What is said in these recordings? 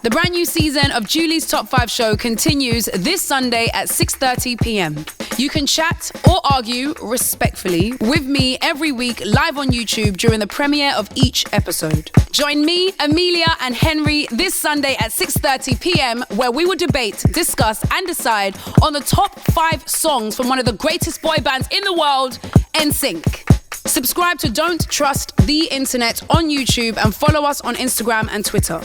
The brand new season of Julie's Top 5 show continues this Sunday at 6:30 p.m. You can chat or argue respectfully with me every week live on YouTube during the premiere of each episode. Join me, Amelia and Henry this Sunday at 6:30 p.m. where we will debate, discuss and decide on the top 5 songs from one of the greatest boy bands in the world, NSYNC. Subscribe to Don't Trust the Internet on YouTube and follow us on Instagram and Twitter.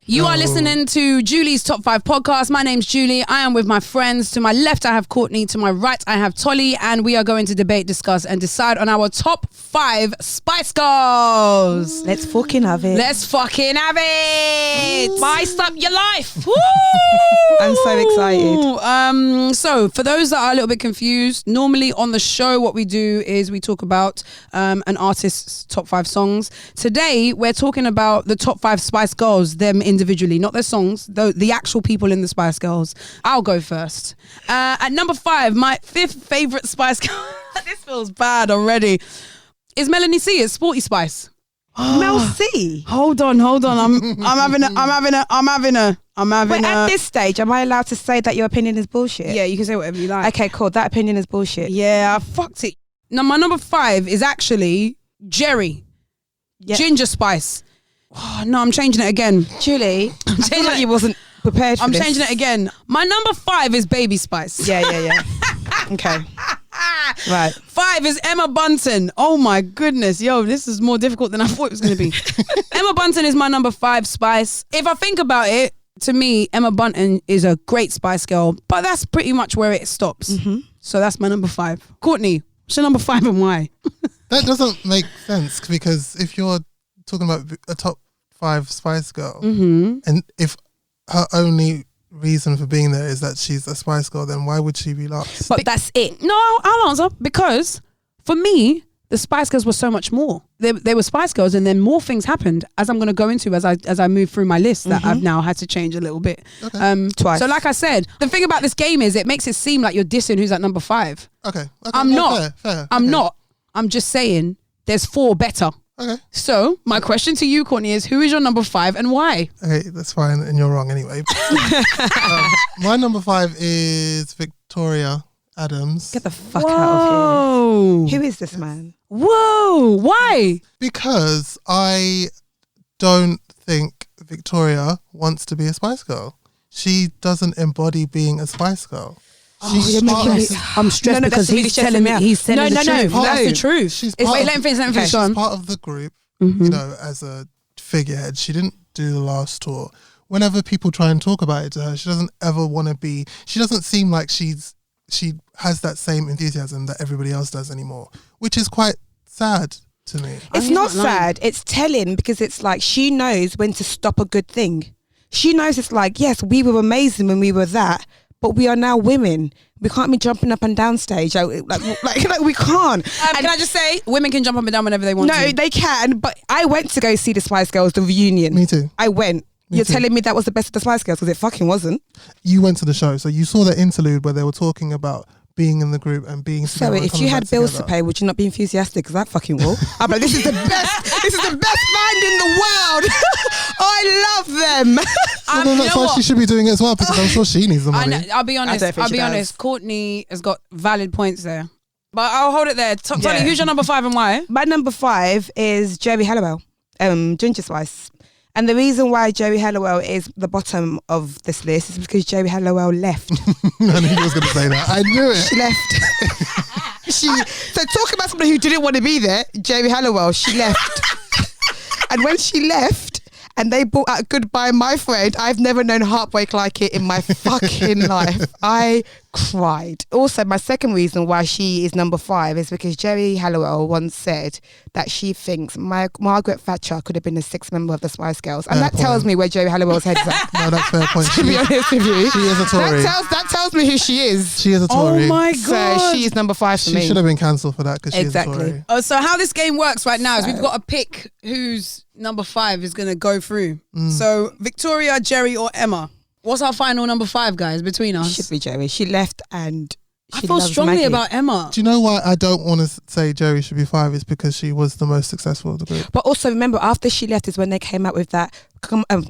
You are listening to Julie's Top 5 podcast. My name's Julie. I am with my friends. To my left, I have Courtney. To my right, I have Tolly. And we are going to debate, discuss, and decide on our top 5 Spice Girls. Let's fucking have it. Let's fucking have it. Spice up your life. Woo! I'm so excited. So, for those that are a little bit confused, normally on the show, what we do is we talk about an artist's top 5 songs. Today, we're talking about the top 5 Spice Girls, them individually, not their songs, the actual people in the Spice Girls. I'll go first. At number 5, my 5th favourite Spice Girl, this feels bad already, is Melanie C. It's Sporty Spice. Mel C. Hold on. I'm having a. Wait, at this stage, am I allowed to say that your opinion is bullshit? Yeah, you can say whatever you like. Okay, cool. That opinion is bullshit. Yeah, I fucked it. Now, my number 5 is actually Jerry. Yep. Ginger Spice. Oh, no, I'm changing it again. Julie, I feel like you wasn't prepared for this. I'm changing it again. My number 5 is Baby Spice. Yeah. Okay. Right. 5 is Emma Bunton. Oh my goodness. Yo, this is more difficult than I thought it was going to be. Emma Bunton is my number 5 Spice. If I think about it, to me, Emma Bunton is a great Spice Girl, but that's pretty much where it stops. Mm-hmm. So that's my number 5. Courtney, what's your number 5 and why? That doesn't make sense because if you're talking about a top 5 Spice Girl, and if her only reason for being there is that she's a Spice Girl, then why would she be last? But that's it. No, I'll answer, because for me, the Spice Girls were so much more. They were Spice Girls, and then more things happened, as I'm going to go into as I move through my list that I've now had to change a little bit. Okay. Twice. So like I said, the thing about this game is it makes it seem like you're dissing who's at number 5. Okay. I'm yeah, not. Fair. I'm Okay. not. I'm just saying there's 4 better. Okay. So my question to you, Courtney, is who is your number 5 and why? Okay, that's fine, and you're wrong anyway. My number 5 is Victoria Adams. Get the fuck out of here. Who is this man? Whoa. Why? Because I don't think Victoria wants to be a Spice Girl. She doesn't embody being a Spice Girl. You're making me... I'm stressed because he's telling me the truth. No, That's the truth. Let him finish. She's part of the group, you know, as a figurehead. She didn't do the last tour. Whenever people try and talk about it to her, she doesn't ever want to be... She doesn't seem like she has that same enthusiasm that everybody else does anymore, which is quite sad to me. It's not sad. It's telling, because it's like she knows when to stop a good thing. She knows it's like, yes, we were amazing when we were that, but we are now women. We can't be jumping up and down stage. Like we can't. Can I just say, women can jump up and down whenever they want to. No, they can. But I went to go see the Spice Girls, the reunion. Me too. I went. You're telling me that was the best of the Spice Girls, because it fucking wasn't. You went to the show, so you saw the interlude where they were talking about being in the group and being together. So if you had bills to pay, would you not be enthusiastic? Because I fucking will. I'm like, this is the best. This is the best band in the world. I love them. That's why she should be doing it as well, because I'm sure she needs the money. I'll be honest. Courtney has got valid points there, but I'll hold it there. Tolly, who's your number 5 and why? My number 5 is Jerry Halliwell, Ginger Spice. And the reason why Jerry Halliwell is the bottom of this list is because Jerry Halliwell left. I knew he was going to say that. I knew it. She left. So talk about somebody who didn't want to be there, Jerry Halliwell, she left. And when she left, and they brought out Goodbye My Friend, I've never known heartbreak like it in my fucking life. I cried. Also, my second reason why she is number 5 is because Jerry Halliwell once said that she thinks Margaret Thatcher could have been the 6th member of the Spice Girls. And that tells me where Jerry Halliwell's head's at. No, that's fair point. To be honest with you. She is a Tory. That tells me who she is. She is a Tory. Oh my God. So she is number 5 for me. She should have been cancelled for that because she is a Tory. So how this game works right now is we've got to pick who's number 5 is going to go through. So Victoria, Jerry or Emma. What's our final number 5, guys, between us? Should be Jerry. She left and I feel strongly Maggie. about Emma. Do you know why I don't want to say Jerry should be 5? Is because she was the most successful of the group. But also remember, after she left is when they came out with that.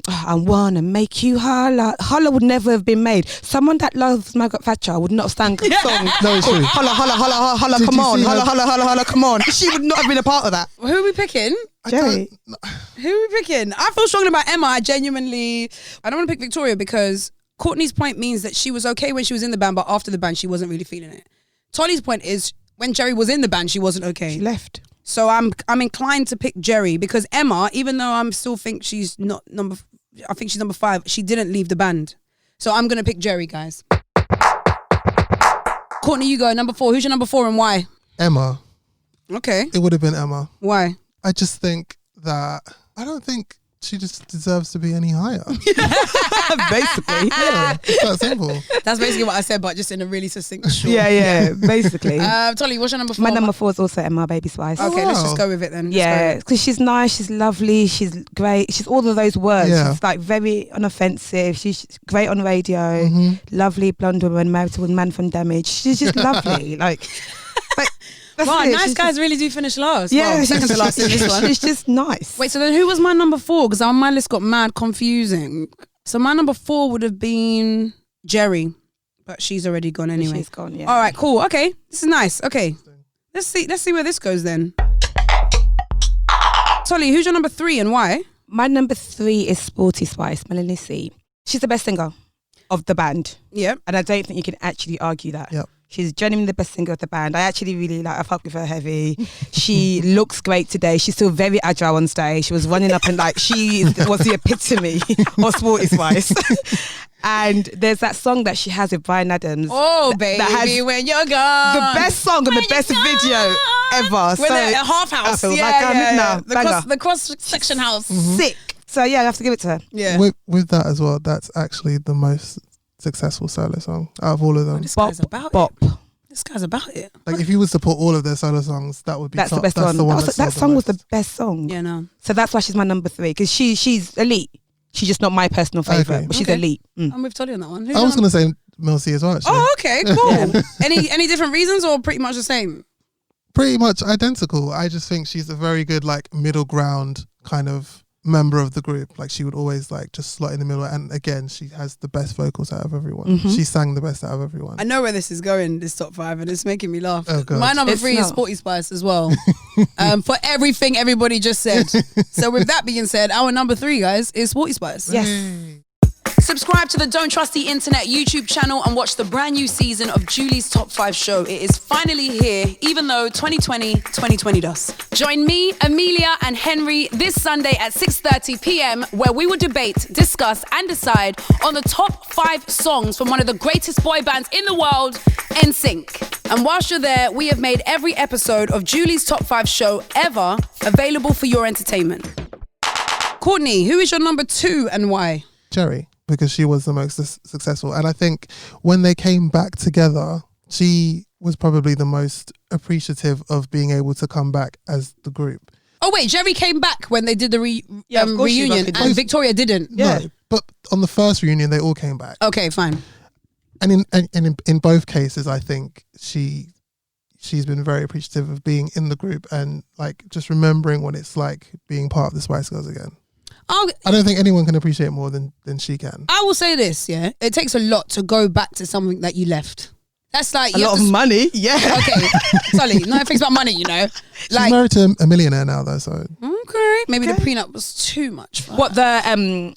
I wanna make you holla. Holla would never have been made. Someone that loves Margaret Thatcher would not have sang a song. No, it's true. Holla, holla, holla, holla, Did come you on, see holla, her- holla, holla, holla, come on. She would not have been a part of that. Who are we picking? Jerry. Who are we picking? I feel strongly about Emma. I don't want to pick Victoria because Courtney's point means that she was okay when she was in the band, but after the band, she wasn't really feeling it. Tolly's point is when Jerry was in the band, she wasn't okay. She left. So I'm inclined to pick Jerry because Emma, even though I'm still think she's not I think she's number 5. She didn't leave the band. So I'm going to pick Jerry, guys. Courtney, you go. Number 4. Who's your number 4 and why? Emma. Okay. It would have been Emma. Why? I just think that I don't think she just deserves to be any higher. Basically. Yeah, it's that simple. That's basically what I said, but just in a really succinct short. Yeah, basically. Tolly, what's your number 4? My number 4 is also Emma, Baby Spice. Okay, let's Wow. just go with it then. Yeah, because she's nice, she's lovely, she's great. She's all of those words. Yeah. She's like very unoffensive. She's great on radio. Mm-hmm. Lovely blonde woman married to a man from Damage. She's just lovely. Like, but that's Wow, it. nice She's guys just, really do finish last. yeah, Well, she's second to last in this one. She's just nice. Wait, so then who was my number 4? Because my list got mad confusing. So my number 4 would have been Jerry, but she's already gone anyway. She's gone. Yeah. All right, cool. Okay, this is nice. Okay, let's see where this goes then. Tolly, who's your number 3 and why? My number 3 is Sporty Spice, Melanie C. She's the best singer of the band, Yep. and I don't think you can actually argue that. Yep. She's genuinely the best singer of the band. I actually really like. I fuck with her heavy. She looks great today. She's still very agile on stage. She was running up and like she was the epitome of Sporty Spice. And there's that song that she has with Bryan Adams. Oh, that baby, has when you're gone. the best song and the best video ever. When they're at Half I House. feel Yeah, like I'm yeah, in yeah. now. The cross-section house. Sick. So yeah, I have to give it to her. Yeah. With that as well, that's actually the most successful solo song out of all of them. This guy's about Bop. it. This guy's about it. Like if you was to put all of their solo songs, that would be That's top. the best That's one. the one that sold song was the most. best song. Yeah, no. So that's why she's my number 3 because she's elite. She's just not my personal I favorite, agree. but she's Okay. elite. I'm with Tolly on that one. Who's I was your going to say Mel C as well. Actually. Oh, okay, cool. Any different reasons or pretty much the same? Pretty much identical. I just think she's a very good like middle ground kind of member of the group. Like she would always like just slot in the middle, and again she has the best vocals out of everyone. She sang the best out of everyone. I know where this is going, this top 5, and it's making me laugh. Oh, God. My number It's 3 is not. Sporty Spice as well. For everything everybody just said. So with that being said, our number 3, guys, is Sporty Spice. Yes. Hey. Subscribe to the Don't Trust the Internet YouTube channel and watch the brand new season of Julie's Top 5 show. It is finally here, even though 2020 us. Join me, Amelia, and Henry this Sunday at 6:30 p.m. where we will debate, discuss, and decide on the top 5 songs from one of the greatest boy bands in the world, NSYNC. And whilst you're there, we have made every episode of Julie's Top 5 show ever available for your entertainment. Courtney, who is your number 2 and why? Jerry, because she was the most successful. And I think when they came back together, she was probably the most appreciative of being able to come back as the group. Oh wait, Jerry came back when they did the of course she reunion, fucking and did. Victoria didn't. Yeah. No, but on the first reunion, they all came back. Okay, fine. And in both cases, I think she's been very appreciative of being in the group and like just remembering what it's like being part of the Spice Girls again. I don't think anyone can appreciate it more than she can. I will say this, yeah. It takes a lot to go back to something that you left. That's like A you lot have of to money. Yeah. Okay, Sully, no everything's about money, you know. She's married to a millionaire now, though, so Okay, maybe the prenup was too much for her. What the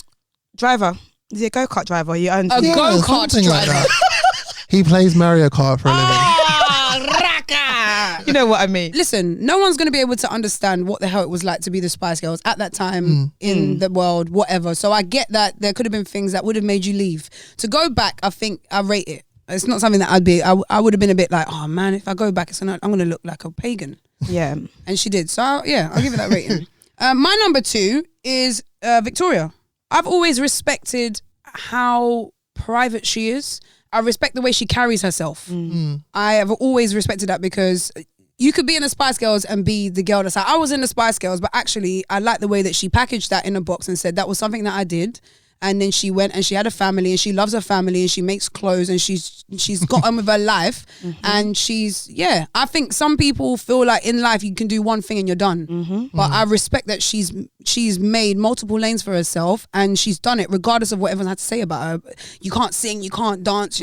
driver? Is he a go-kart driver? You own A yeah, go-kart something like driver. that. He plays Mario Kart for a living. Raka! You know what I mean? Listen, no one's going to be able to understand what the hell it was like to be the Spice Girls at that time in the world, whatever. So I get that there could have been things that would have made you leave. To go back, I think I rate it. It's not something that I would have been a bit like, oh man, if I go back, I'm going to look like a pagan. Yeah. And she did. So yeah, I'll give it that rating. My number 2 is Victoria. I've always respected how private she is. I respect the way she carries herself. I have always respected that because you could be in the Spice Girls and be the girl that's like, I was in the Spice Girls, but actually I like the way that she packaged that in a box and said that was something that I did. and then she went and she had a family and she loves her family and she makes clothes and she's got on with her life. And I think some people feel like in life you can do one thing and you're done. But I respect that she's made multiple lanes for herself and she's done it regardless of what everyone had to say about her. You can't sing, you can't dance,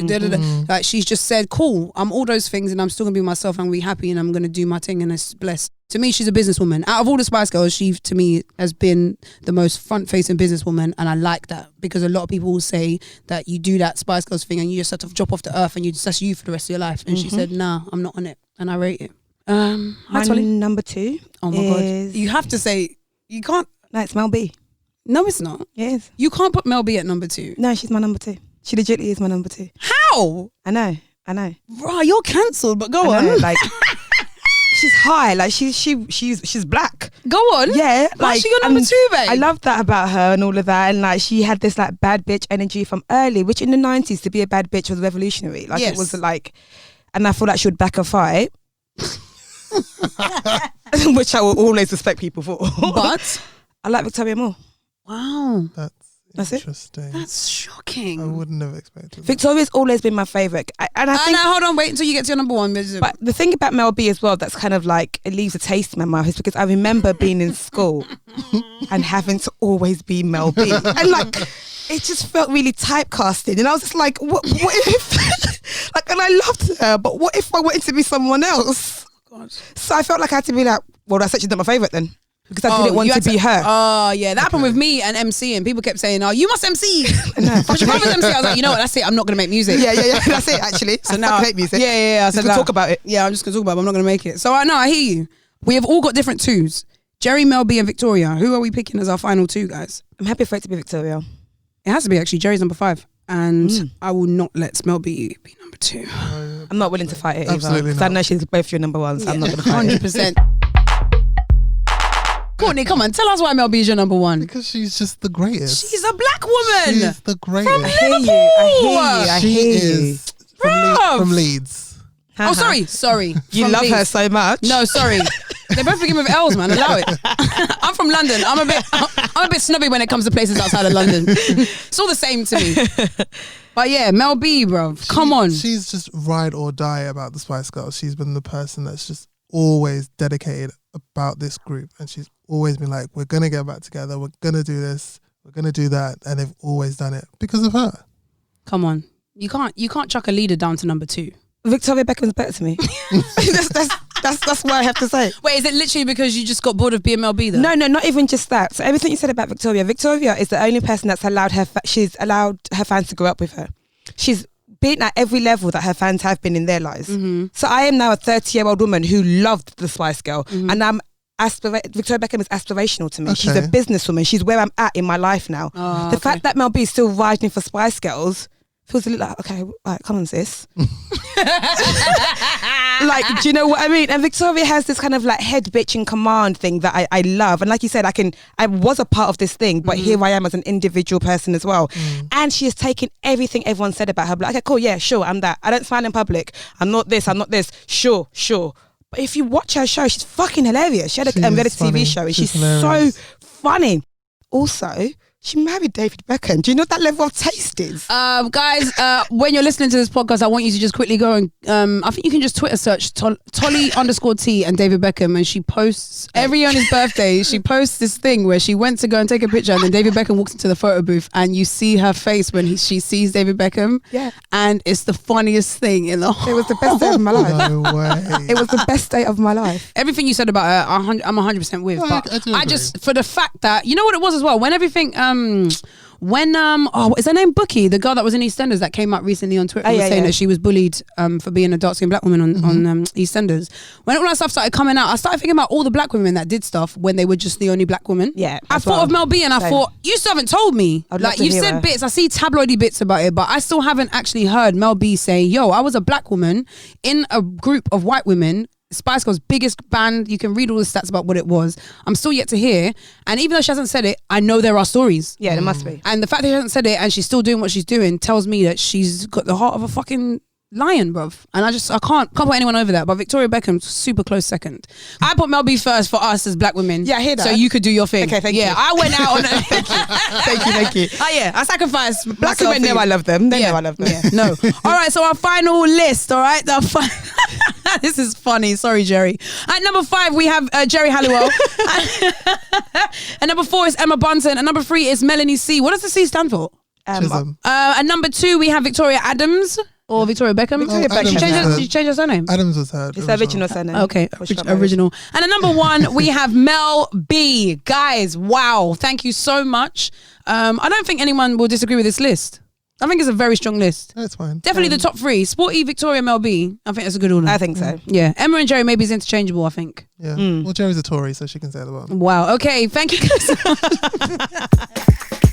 like she's just said, cool, I'm all those things and I'm still gonna be myself and I'm gonna be happy and I'm gonna do my thing and it's blessed. To me, she's a businesswoman. Out of all the Spice Girls, she, to me, has been the most front-facing businesswoman, and I like that because a lot of people will say that you do that Spice Girls thing and you just sort of drop off the earth and that's you for the rest of your life. And she said, nah, I'm not on it, and I rate it. My number 2 Oh my God. You have to say, you can't. No, it's Mel B. No, it's not. Yes. You can't put Mel B at number 2. No, she's my number 2. She legitimately is my number 2. How? I know. Right, you're cancelled, but go on. Like... She's high, like she's black. Go on. Yeah, like she your number 2, babe. I love that about her and all of that, and like she had this like bad bitch energy from early, which in the 90s to be a bad bitch was revolutionary. Like it was like, and I feel like she would back a fight, which I will always respect people for. But I like Victoria more. Wow, that's interesting. It. That's shocking. I wouldn't have expected that. Victoria's always been my favourite. And I think... No, hold on, wait until you get to your number 1. But the thing about Mel B as well that's kind of like, it leaves a taste in my mouth is because I remember being in school and having to always be Mel B. And like, it just felt really typecasted. And I was just like, what if... like, and I loved her, but what if I wanted to be someone else? God. So I felt like I had to be like, well, that's actually not my favourite then. Because I didn't want to be her. Oh, yeah. That happened with me and MC, and people kept saying, oh, you must MC. But your brother's MC. I was like, you know what, that's it. I'm not going to make music. Yeah. That's it, actually. So now I hate music. Yeah. I said, we'll talk about it. Yeah, I'm just going to talk about it. I'm not going to make it. So I know, I hear you. We have all got different 2s. Jerry, Mel B, and Victoria. Who are we picking as our final 2, guys? I'm happy for it to be Victoria. It has to be, actually. Jerry's number 5. And I will not let Mel B be number 2. I'm not willing to fight it Absolutely either. Because I know she's both your number 1, so I'm not going to fight 100%. Courtney, come on, tell us why Mel B is your number 1. Because she's just the greatest. She's a black woman. She's the greatest. From Liverpool. I She hear you. is from Leeds. Oh, sorry. You From love Leeds. her so much. No, sorry. They both begin with L's, man. Allow it. I'm from London. I'm a bit snobby when it comes to places outside of London. It's all the same to me. But yeah, Mel B, bro. Come on. She's just ride or die about the Spice Girls. She's been the person that's just always dedicated about this group, and she's always been like, we're gonna get back together, we're gonna do this, we're gonna do that, and they've always done it because of her. Come on. You can't chuck a leader down to number 2. Victoria Beckham's better to me. That's what I have to say. Wait, is it literally because you just got bored of being Mel B though? No, not even just that. So everything you said about Victoria is the only person that's allowed her fans to grow up with her. She's been at every level that her fans have been in their lives. So I am now a 30-year-old woman who loved the Spice Girl, and Victoria Beckham is aspirational to me. Okay. She's a businesswoman. She's where I'm at in my life now. The fact that Mel B is still riding for Spice Girls feels a little like, okay, all right, come on, sis. Like, do you know what I mean? And Victoria has this kind of like head bitch in command thing that I love. And like you said, I was a part of this thing, but here I am as an individual person as well. And she has taken everything everyone said about her. Like, okay, cool, yeah, sure, I'm that. I don't smile in public. I'm not this. Sure. But if you watch her show, she's fucking hilarious. She had a reality TV show and she's so funny. Also, she married David Beckham. Do you know what that level of taste is? Guys, when you're listening to this podcast, I want you to just quickly go and I think you can just Twitter search Tolly_T and David Beckham, and she posts every year on his birthday. She posts this thing where she went to go and take a picture, and then David Beckham walks into the photo booth, and you see her face when she sees David Beckham. Yeah, and it's the funniest thing in the whole. It was the best day of my life. No way. It was the best day of my life. Everything you said about her, I'm 100% with. No, but I just for the fact that you know what it was as well. When everything what is her name? Bookie, the girl that was in EastEnders that came up recently on Twitter saying that she was bullied for being a dark-skinned black woman on EastEnders. When all that stuff started coming out, I started thinking about all the black women that did stuff when they were just the only black woman. Yeah, I thought of Mel B and I thought, you still haven't told me. Like you said bits, I see tabloidy bits about it, but I still haven't actually heard Mel B say, yo, I was a black woman in a group of white women, Spice Girls' biggest band. You can read all the stats about what it was. I'm still yet to hear. And even though she hasn't said it, I know there are stories. Yeah, there must be. And the fact that she hasn't said it and she's still doing what she's doing tells me that she's got the heart of a fucking lion, bruv. And I can't put anyone over that. But Victoria Beckham's super close second. I put Mel B first for us as black women. Yeah, I hear that. So you could do your thing. Okay, thank you. Yeah, I went out on a... Thank you. Oh yeah, I sacrificed Black myself women for know you. I love them. They know I love them. Yeah, no. All right, so our final list, all right? This is funny. Sorry, Jerry. At number 5, we have Jerry Halliwell. And number 4 is Emma Bunton. And number 3 is Melanie C. What does the C stand for? Chisholm. And number 2, we have Victoria Adams. Or Victoria Beckham. Victoria Beckham. She changed her surname. Adams was her. It's her original surname. Okay, original. And at number 1, we have Mel B. Guys, wow. Thank you so much. I don't think anyone will disagree with this list. I think it's a very strong list. That's fine. Definitely the top 3. Sporty, Victoria, Mel B. I think that's a good order. I think so. Yeah. Emma and Jerry maybe is interchangeable, I think. Yeah. Well, Jerry's a Tory, so she can say at the bottom. Wow. Okay. Thank you guys so much.